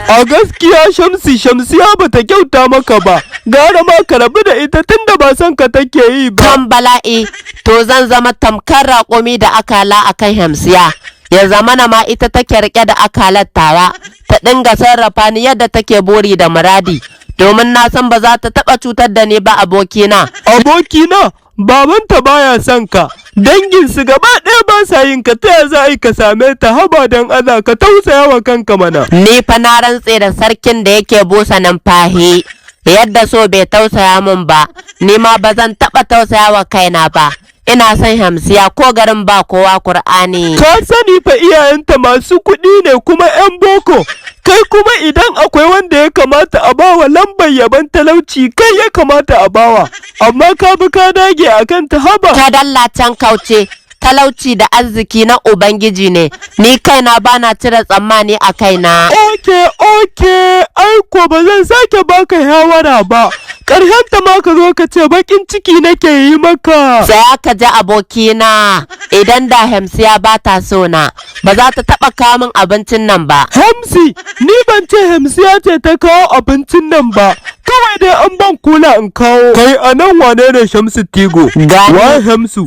A gaskiya Shamsiya bata kyauta maka ba, gara ma ka rabu da ita tunda ba son ka take yi ba. Kan bala'i, to zan zama tamkar raƙumi da akala akan Shamsiya, ya zamana ma ita take rike da akalar tawa, ta dinga sarrafa ni yadda take buri da muradi, domin na san ba za ta taɓa cutar da ni ba abokina. Abokina? Babanta baya son ka, danginsu gaba ɗaya ba sa yin ka, ta za a yi ka same ta, haba don Allah ka tausaya wa kanka mana. Ni fa na rantse da sarkin da yake busa numfahi, yadda so bai tausaya min ba, ni ma ba zan taɓa tausaya wa kaina ba. Ina son Shamsiya ko garin ba kowa Kur'ani. Ka sani fa iyayenta masu kuɗi ne kuma 'yan boko. Kai kuma idan akwai wanda ya kamata a bawa lambar yaban talauci, kai ya kamata a bawa. Amma ka bi ka dage a kan ta, haba. Ka dalla can kauce, talauci da arziki na Ubangiji ne, ni kaina bana cire tsammani a kaina. Oke, aiko ba zan sake baka shawara ba. Ƙarshenta ma ka zo ka ce baƙin ciki nake yi maka. Sai ka ji abokina, idan da Shamsiya ba ta so na, ba za ta taɓa kawo min abincin nan ba. Hamsi, ni ban ce Shamsiya ce ta kawo abincin nan ba. Kawai dai an ban kula in kawo. Kai a nan wane ne Shamsu Tigo? Wa Hamsu?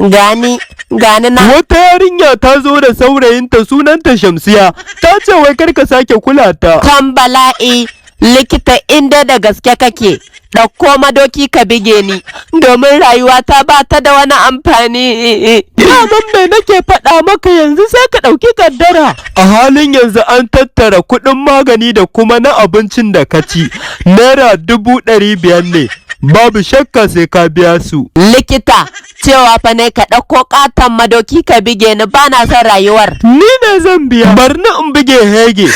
Gani na. Wata yarinya ta zo da saurayinta sunanta Shamsiya. Ta ce wai kar ka sake kula ta. Kan bala'i, likita inda da gaske kake. Ɗauko madoki ka bige ni, domin rayuwata ba ta da wani amfani. Daman me nake faɗa maka yanzu sai ka ɗauki kaddara. A halin yanzu an tattara kuɗin magani da kuma na abincin da ka ci. Naira 500 ne. Babu shakka sai ka biya su. Likita, cewa fa ne ka ɗauko ƙaton madoki ka bige ni, ba na son rayuwar. Ni ne zan biya. Barni in bige hege.